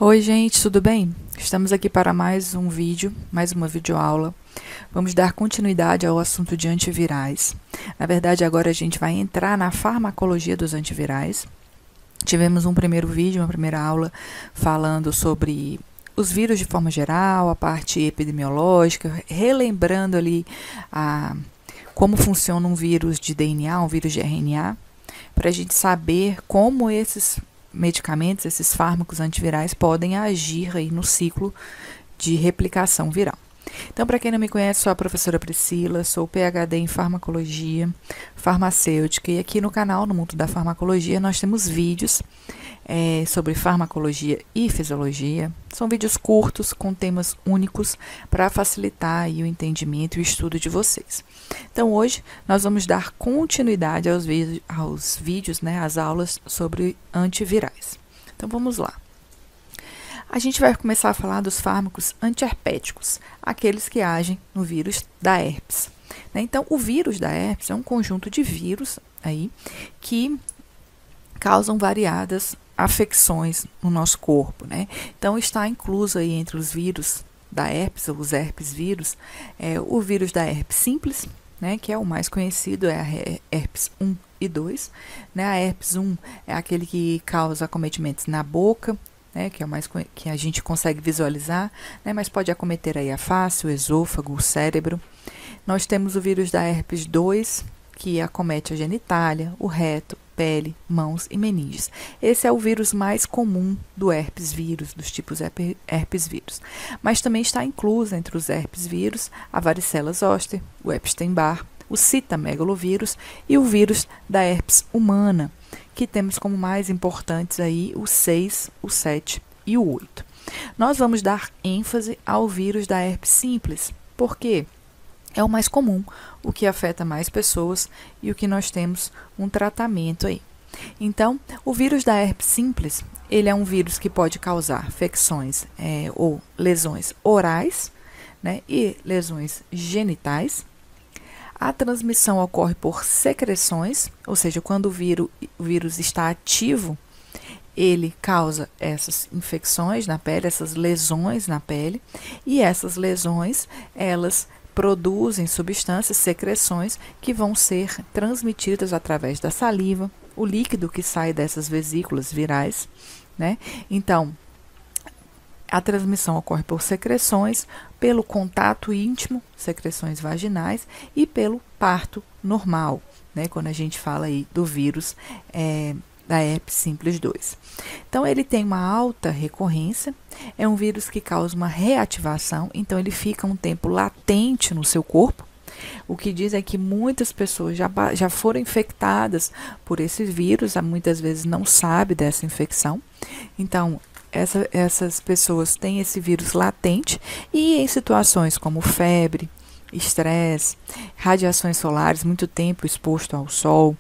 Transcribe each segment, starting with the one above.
Oi, gente, tudo bem? Estamos aqui para mais um vídeo, mais uma videoaula. Vamos dar continuidade ao assunto de antivirais. Na verdade, agora a gente vai entrar na farmacologia dos antivirais. Tivemos um primeiro vídeo, uma primeira aula, falando sobre os vírus de forma geral, a parte epidemiológica, relembrando ali como funciona um vírus de DNA, um vírus de RNA, para a gente saber como esses medicamentos, esses fármacos antivirais podem agir aí no ciclo de replicação viral. Então, para quem não me conhece, sou a professora Priscila, sou PhD em farmacologia farmacêutica e aqui no canal, no Mundo da Farmacologia, nós temos vídeos sobre farmacologia e fisiologia. São vídeos curtos com temas únicos para facilitar aí o entendimento e o estudo de vocês. Então, hoje nós vamos dar continuidade aos vídeos, às aulas sobre antivirais. Então, vamos lá. A gente vai começar a falar dos fármacos antiherpéticos, aqueles que agem no vírus da herpes. Então, o vírus da herpes é um conjunto de vírus aí que causam variadas afecções no nosso corpo, Então, está incluso aí entre os vírus da herpes, ou os herpes vírus, o vírus da herpes simples, que é o mais conhecido, é a herpes 1 e 2. A herpes 1 é aquele que causa acometimentos na boca, que é o mais que a gente consegue visualizar, mas pode acometer aí a face, o esôfago, o cérebro. Nós temos o vírus da herpes 2, que acomete a genitália, o reto, pele, mãos e meninges. Esse é o vírus mais comum do herpes vírus, dos tipos herpes vírus. Mas também está incluso entre os herpes vírus a varicela zoster, o Epstein-Barr, o citamegalovírus e o vírus da herpes humana, que temos como mais importantes aí o 6, o 7 e o 8. Nós vamos dar ênfase ao vírus da herpes simples, porque é o mais comum, o que afeta mais pessoas e o que nós temos um tratamento aí. Então, o vírus da herpes simples, ele é um vírus que pode causar infecções ou lesões orais, e lesões genitais. A transmissão ocorre por secreções, ou seja, quando o vírus está ativo, ele causa essas infecções na pele, essas lesões na pele, e essas lesões, elas produzem substâncias, secreções, que vão ser transmitidas através da saliva, o líquido que sai dessas vesículas virais, Então, a transmissão ocorre por secreções, pelo contato íntimo, secreções vaginais, e pelo parto normal, quando a gente fala aí do vírus da herpes simples 2. Então, ele tem uma alta recorrência, é um vírus que causa uma reativação, então ele fica um tempo latente no seu corpo. O que diz é que muitas pessoas já foram infectadas por esse vírus, muitas vezes não sabe dessa infecção. Então, essas pessoas têm esse vírus latente e em situações como febre, estresse, radiações solares, muito tempo exposto ao sol,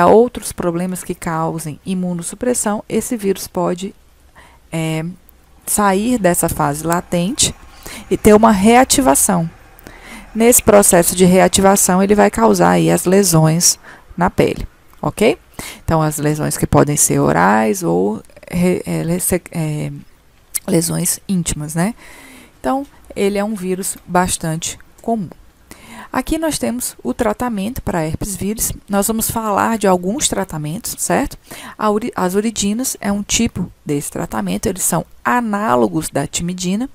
outros problemas que causem imunossupressão, esse vírus pode sair dessa fase latente e ter uma reativação. Nesse processo de reativação, ele vai causar aí as lesões na pele, ok? Então, as lesões que podem ser orais ou lesões íntimas, Então, ele é um vírus bastante comum. Aqui nós temos o tratamento para herpes vírus. Nós vamos falar de alguns tratamentos, certo? As uridinas é um tipo desse tratamento. Eles são análogos da timidina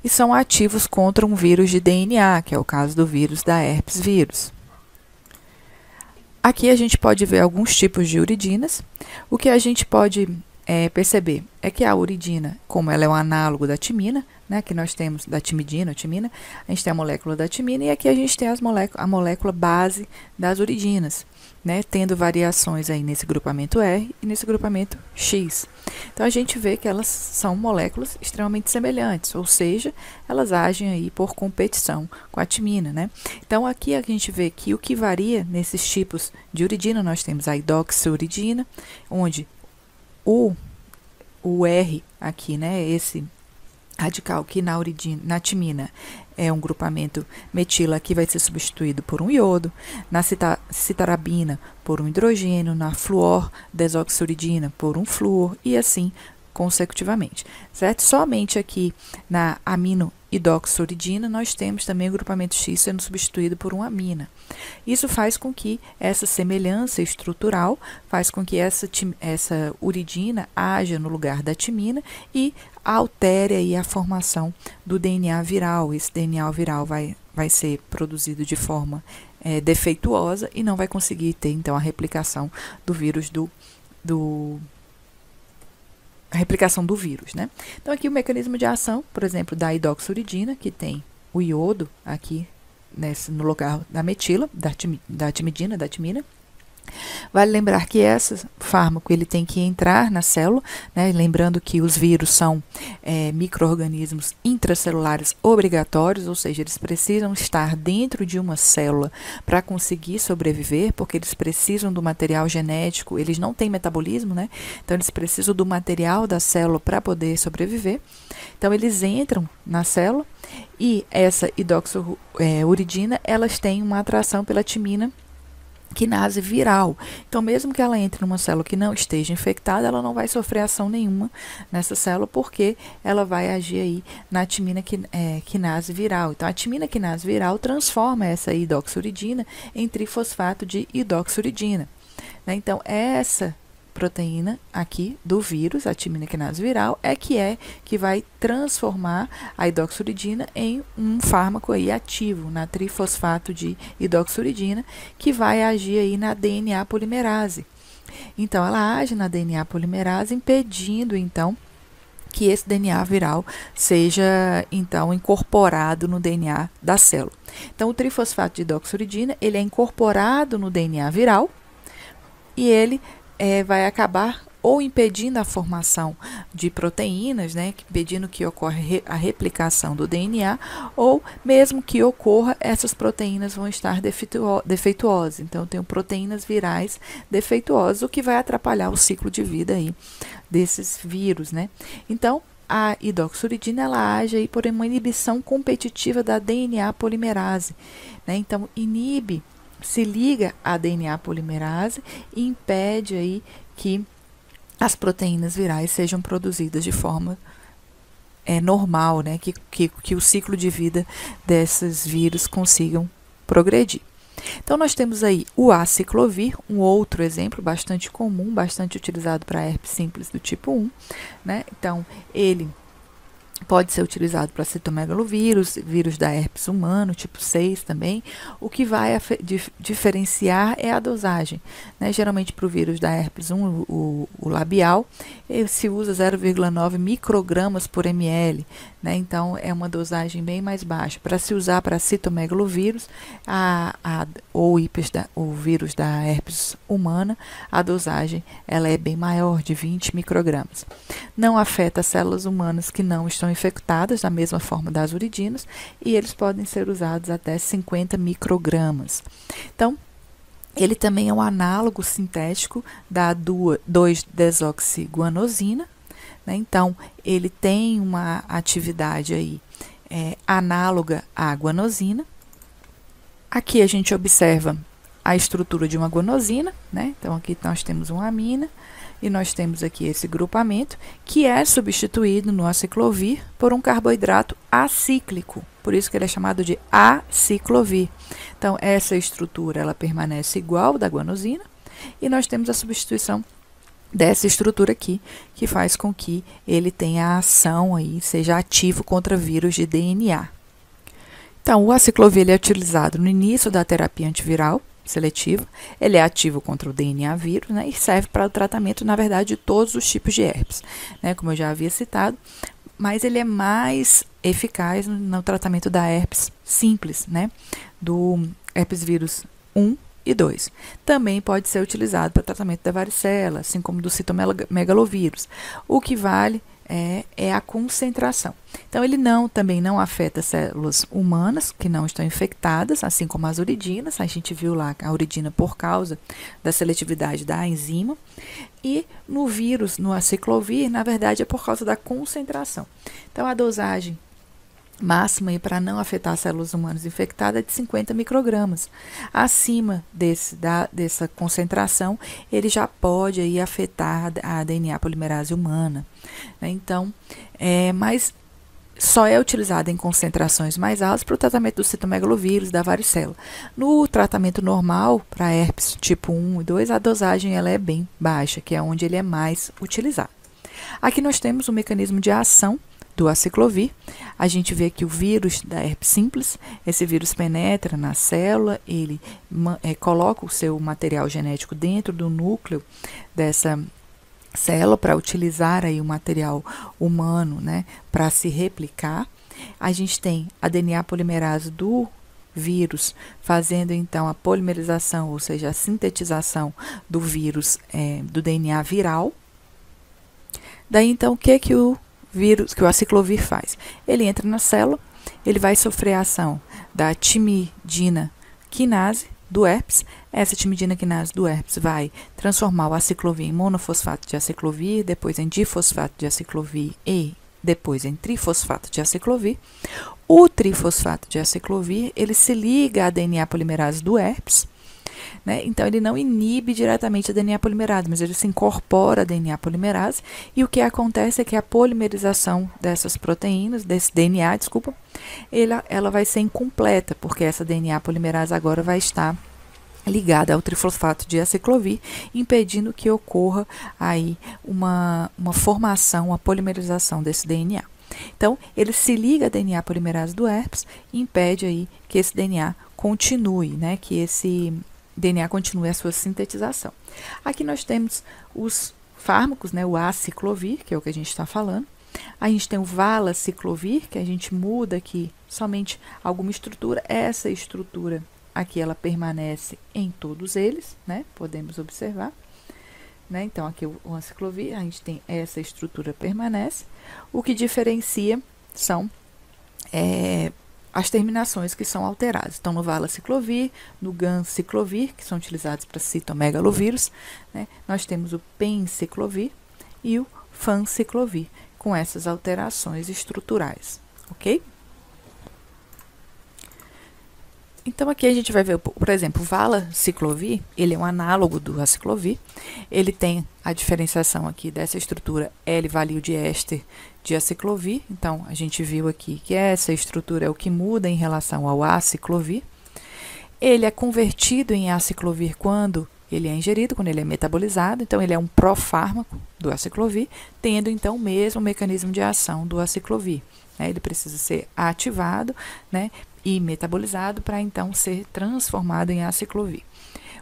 e são ativos contra um vírus de DNA, que é o caso do vírus da herpes vírus. Aqui a gente pode ver alguns tipos de uridinas. O que a gente pode perceber é que a uridina, como ela é um análogo da timina, que nós temos da timidina, a gente tem a molécula da timina e aqui a gente tem a molécula base das uridinas, tendo variações aí nesse grupamento R e nesse grupamento X. Então, a gente vê que elas são moléculas extremamente semelhantes, ou seja, elas agem aí por competição com a timina, Então, aqui a gente vê que o que varia nesses tipos de uridina, nós temos a hidroxiuridina, onde o R aqui, esse radical que na timina é um grupamento metila, aqui vai ser substituído por um iodo, na citarabina por um hidrogênio, na fluor desoxiuridina por um flúor e assim consecutivamente, certo? Somente aqui na amino-hidroxiuridina nós temos também o grupamento X sendo substituído por uma amina. Isso faz com que essa semelhança estrutural faz com que essa uridina haja no lugar da timina e altere aí a formação do DNA viral. Esse DNA viral vai ser produzido de forma defeituosa e não vai conseguir ter, então, a replicação do vírus a replicação do vírus, né? Então, aqui o mecanismo de ação, por exemplo, da hidroxiuridina, que tem o iodo aqui no lugar da metila, da timina. Vale lembrar que esse fármaco ele tem que entrar na célula, né? Lembrando que os vírus são micro-organismos intracelulares obrigatórios, ou seja, eles precisam estar dentro de uma célula para conseguir sobreviver, porque eles precisam do material genético, eles não têm metabolismo, né? Então eles precisam do material da célula para poder sobreviver. Então eles entram na célula e essa hidroxiuridina, elas têm uma atração pela timina quinase viral. Então, mesmo que ela entre numa célula que não esteja infectada, ela não vai sofrer ação nenhuma nessa célula, porque ela vai agir aí na timina quinase viral. Então, a timina quinase viral transforma essa hidroxiuridina em trifosfato de hidroxiuridina, né? Então, essa proteína aqui do vírus, a timina quinase viral, que vai transformar a hidroxiuridina em um fármaco aí ativo, na trifosfato de hidroxiuridina, que vai agir aí na DNA polimerase. Então, ela age na DNA polimerase, impedindo, então, que esse DNA viral seja, então, incorporado no DNA da célula. Então, o trifosfato de hidroxiuridina, ele é incorporado no DNA viral e ele vai acabar ou impedindo a formação de proteínas, né, impedindo que ocorra a replicação do DNA, ou mesmo que ocorra, essas proteínas vão estar defeituosas. Então, eu tenho proteínas virais defeituosas, o que vai atrapalhar o ciclo de vida aí desses vírus, né? Então, a hidroxiuridina, ela age aí por uma inibição competitiva da DNA polimerase, né? Então, se liga à DNA polimerase e impede aí que as proteínas virais sejam produzidas de forma normal, né? Que o ciclo de vida desses vírus consigam progredir. Então, nós temos aí o aciclovir, um outro exemplo bastante comum, bastante utilizado para herpes simples do tipo 1, né? Então, ele pode ser utilizado para citomegalovírus, vírus da herpes humano, tipo 6 também. O que vai diferenciar é a dosagem, né? Geralmente para o vírus da herpes 1, o labial, se usa 0,9 microgramas por ml, né? Então, é uma dosagem bem mais baixa. Para se usar para citomegalovírus ou o vírus da herpes humana, a dosagem ela é bem maior, de 20 microgramas. Não afeta as células humanas que não estão infectadas, da mesma forma das uridinas, e eles podem ser usados até 50 microgramas. Então, ele também é um análogo sintético da 2-desoxiguanosina, né? Então, ele tem uma atividade aí análoga à guanosina. Aqui a gente observa a estrutura de uma guanosina, né? Então, aqui nós temos uma amina, e nós temos aqui esse grupamento, que é substituído no aciclovir por um carboidrato acíclico. Por isso que ele é chamado de aciclovir. Então, essa estrutura ela permanece igual da guanosina, e nós temos a substituição dessa estrutura aqui, que faz com que ele tenha a ação aí, seja ativo contra vírus de DNA. Então, o aciclovir ele é utilizado no início da terapia antiviral seletiva, ele é ativo contra o DNA vírus, né, e serve para o tratamento, na verdade, de todos os tipos de herpes, né, como eu já havia citado, mas ele é mais eficaz no tratamento da herpes simples, né, do herpes vírus 1 e 2. Também pode ser utilizado para o tratamento da varicela, assim como do citomegalovírus. O que vale é a concentração. Então, ele também não afeta células humanas que não estão infectadas, assim como as uridinas. A gente viu lá a uridina por causa da seletividade da enzima. E no vírus, no aciclovir, na verdade, é por causa da concentração. Então, a dosagem máxima para não afetar células humanas infectadas é de 50 microgramas. Acima dessa concentração, ele já pode aí afetar a DNA polimerase humana, né? Então, mas só é utilizado em concentrações mais altas para o tratamento do citomegalovírus, da varicela. No tratamento normal, para herpes tipo 1 e 2, a dosagem ela é bem baixa, que é onde ele é mais utilizado. Aqui nós temos o mecanismo de ação do aciclovir. A gente vê que o vírus da herpes simples, esse vírus penetra na célula, ele coloca o seu material genético dentro do núcleo dessa célula para utilizar aí o material humano, né, para se replicar. A gente tem a DNA polimerase do vírus fazendo então a polimerização, ou seja, a sintetização do vírus, do DNA viral. Daí então o que o aciclovir faz? Ele entra na célula, ele vai sofrer a ação da timidina quinase do herpes. Essa timidina quinase do herpes vai transformar o aciclovir em monofosfato de aciclovir, depois em difosfato de aciclovir e depois em trifosfato de aciclovir. O trifosfato de aciclovir, ele se liga à DNA polimerase do herpes, né? Então, ele não inibe diretamente a DNA polimerase, mas ele se incorpora à DNA polimerase, e o que acontece é que a polimerização dessas proteínas, desse DNA, desculpa, ela vai ser incompleta, porque essa DNA polimerase agora vai estar ligada ao trifosfato de aciclovir, impedindo que ocorra aí uma formação, uma polimerização desse DNA. Então, ele se liga à DNA polimerase do herpes e impede aí que esse DNA continue, né, que esse DNA continue a sua sintetização. Aqui nós temos os fármacos, né, o aciclovir, que é o que a gente está falando. A gente tem o valaciclovir, que a gente muda aqui somente alguma estrutura. Essa estrutura aqui, ela permanece em todos eles, né, podemos observar. Né? Então, aqui o aciclovir, a gente tem essa estrutura permanece. O que diferencia são as terminações que são alteradas. Então, no valaciclovir, no ganciclovir, que são utilizados para citomegalovírus, né, nós temos o penciclovir e o fanciclovir, com essas alterações estruturais, ok? Então, aqui a gente vai ver, por exemplo, o valaciclovir, ele é um análogo do aciclovir, ele tem a diferenciação aqui dessa estrutura L-valil de éster de aciclovir. Então, a gente viu aqui que essa estrutura é o que muda em relação ao aciclovir. Ele é convertido em aciclovir quando ele é ingerido, quando ele é metabolizado. Então, ele é um profármaco do aciclovir, tendo então o mesmo mecanismo de ação do aciclovir, né? Ele precisa ser ativado, né, e metabolizado para então ser transformado em aciclovir.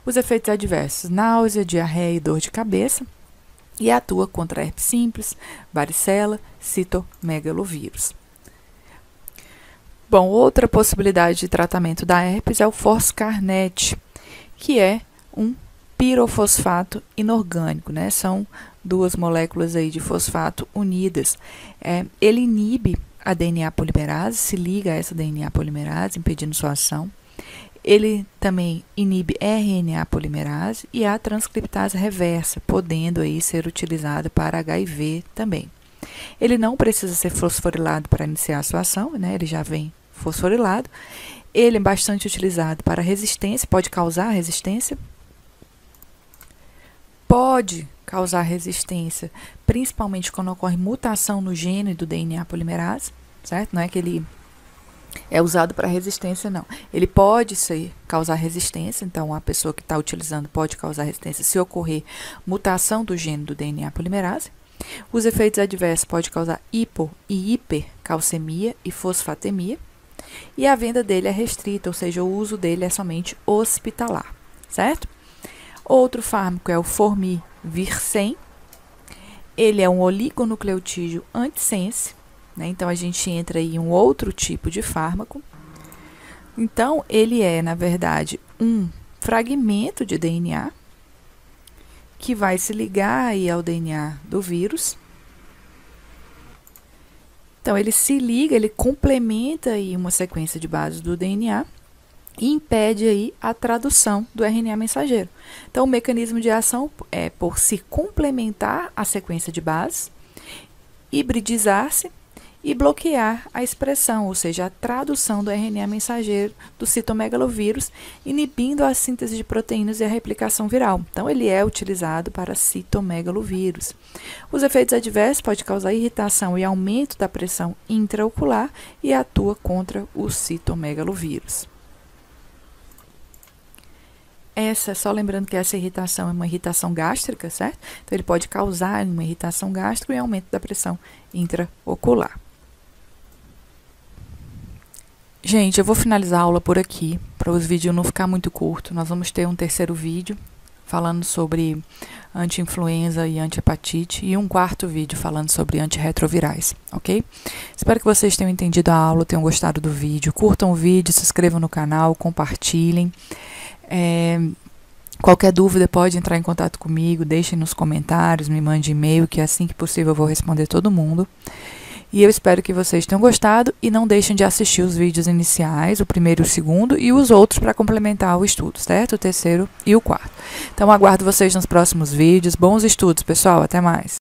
Os efeitos adversos: náusea, diarreia e dor de cabeça. E atua contra herpes simples, varicela, citomegalovírus. Bom, outra possibilidade de tratamento da herpes é o foscarnet, que é um pirofosfato inorgânico, né? São duas moléculas aí de fosfato unidas. Ele inibe a DNA polimerase, se liga a essa DNA polimerase, impedindo sua ação. Ele também inibe RNA polimerase e a transcriptase reversa, podendo aí ser utilizado para HIV também. Ele não precisa ser fosforilado para iniciar a sua ação, né? Ele já vem fosforilado. Ele é bastante utilizado para resistência, pode causar resistência. Pode causar resistência, principalmente quando ocorre mutação no gene do DNA polimerase, certo? Não é que ele é usado para resistência, não. Ele pode causar resistência, então a pessoa que está utilizando pode causar resistência se ocorrer mutação do gene do DNA polimerase. Os efeitos adversos podem causar hipo e hipercalcemia e fosfatemia. E a venda dele é restrita, ou seja, o uso dele é somente hospitalar, certo? Outro fármaco é o formivircem. Ele é um oligonucleotídeo antissense, né? Então, a gente entra aí em um outro tipo de fármaco. Então, ele é, na verdade, um fragmento de DNA que vai se ligar aí ao DNA do vírus. Então, ele se liga, ele complementa aí uma sequência de bases do DNA e impede aí a tradução do RNA mensageiro. Então, o mecanismo de ação é por se complementar a sequência de bases, hibridizar-se e bloquear a expressão, ou seja, a tradução do RNA mensageiro do citomegalovírus, inibindo a síntese de proteínas e a replicação viral. Então, ele é utilizado para citomegalovírus. Os efeitos adversos podem causar irritação e aumento da pressão intraocular e atua contra o citomegalovírus. Só lembrando que essa irritação é uma irritação gástrica, certo? Então, ele pode causar uma irritação gástrica e aumento da pressão intraocular. Gente, eu vou finalizar a aula por aqui, para os vídeos não ficar muito curto. Nós vamos ter um terceiro vídeo falando sobre anti-influenza e anti-hepatite e um quarto vídeo falando sobre antirretrovirais, ok? Espero que vocês tenham entendido a aula, tenham gostado do vídeo. Curtam o vídeo, se inscrevam no canal, compartilhem. Qualquer dúvida pode entrar em contato comigo, deixem nos comentários, me mande e-mail, que assim que possível eu vou responder todo mundo. E eu espero que vocês tenham gostado e não deixem de assistir os vídeos iniciais, o primeiro e o segundo, e os outros para complementar o estudo, certo? O terceiro e o quarto. Então, aguardo vocês nos próximos vídeos. Bons estudos, pessoal. Até mais.